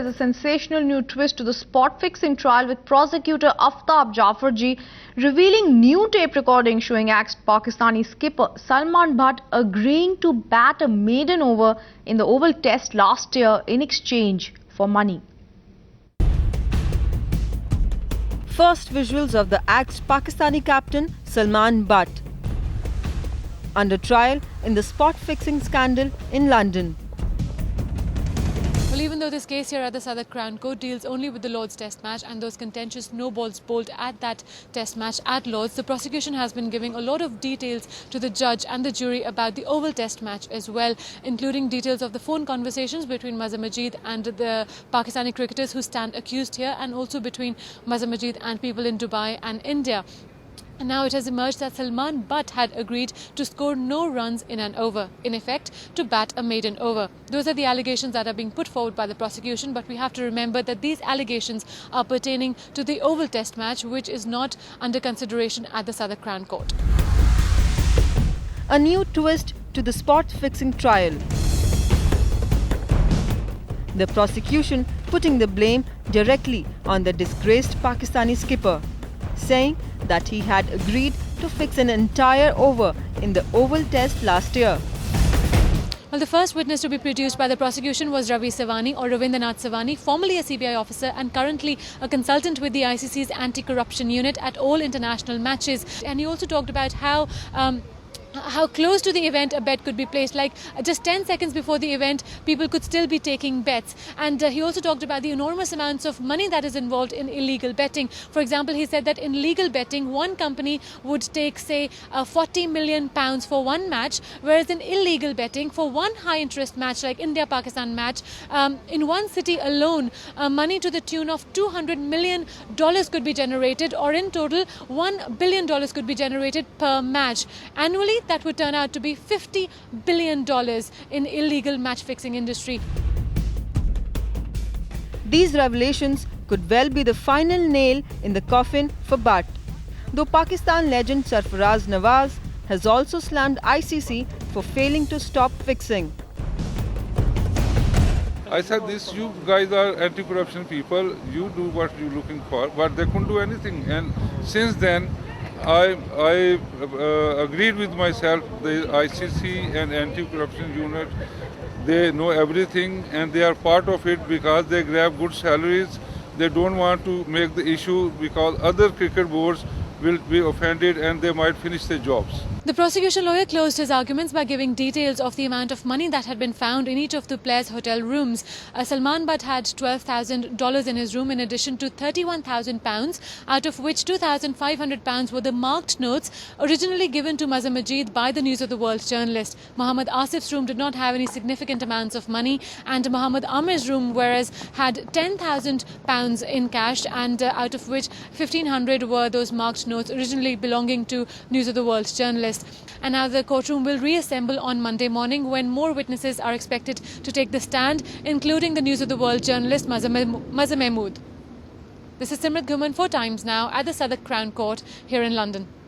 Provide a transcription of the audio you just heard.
There's a sensational new twist to the spot fixing trial with prosecutor Aftab Jafarji revealing new tape recording showing ex-Pakistani skipper Salman Butt agreeing to bat a maiden over in the Oval Test last year in exchange for money. First visuals of the ex-Pakistani captain Salman Butt under trial in the spot fixing scandal in London. Well, even though this case here at the Southwark Crown Court deals only with the Lord's Test match and those contentious no balls bowled at that Test match at Lord's, the prosecution has been giving a lot of details to the judge and the jury about the Oval Test match as well, including details of the phone conversations between Mazhar Majid and the Pakistani cricketers who stand accused here, and also between Mazhar Majid and people in Dubai and India. And now it has emerged that Salman Butt had agreed to score no runs in an over, in effect to bat a maiden over. Those are the allegations that are being put forward by the prosecution, but we have to remember that these allegations are pertaining to the Oval Test match, which is not under consideration at the Southwark Crown Court. A new twist to the spot fixing trial. The prosecution putting the blame directly on the disgraced Pakistani skipper, saying that he had agreed to fix an entire over in the Oval Test last year. Well, the first witness to be produced by the prosecution was Ravi Savani, or Ravindranath Savani, formerly a CBI officer and currently a consultant with the ICC's anti-corruption unit at all international matches. And he also talked about how close to the event a bet could be placed, like just 10 seconds before the event people could still be taking bets. And he also talked about the enormous amounts of money that is involved in illegal betting. For example, he said that in legal betting one company would take, say, 40 million pounds for one match, whereas in illegal betting for one high interest match like India-Pakistan match, in one city alone money to the tune of $200 million could be generated, or in total $1 billion could be generated per match. Annually that would turn out to be $50 billion in illegal match-fixing industry. These revelations could well be the final nail in the coffin for Butt, though Pakistan legend Sarfaraz Nawaz has also slammed ICC for failing to stop fixing. I said this, you guys are anti-corruption people, you do what you're looking for, but they couldn't do anything. And since then, I agreed with myself, the ICC and anti-corruption unit, they know everything and they are part of it because they grab good salaries. They don't want to make the issue because other cricket boards will be offended and they might finish their jobs. The prosecution lawyer closed his arguments by giving details of the amount of money that had been found in each of the players' hotel rooms. Salman Butt had $12,000 in his room in addition to £31,000, out of which £2,500 were the marked notes originally given to Mazhar Majid by the News of the World journalist. Muhammad Asif's room did not have any significant amounts of money, and Muhammad Amir's room, whereas, had £10,000 in cash, and out of which 1,500 were those marked notes originally belonging to News of the World journalist. And now the courtroom will reassemble on Monday morning when more witnesses are expected to take the stand, including the News of the World journalist Mazhar Mahmood. This is Simrat Ghuman for Times Now at the Southwark Crown Court here in London.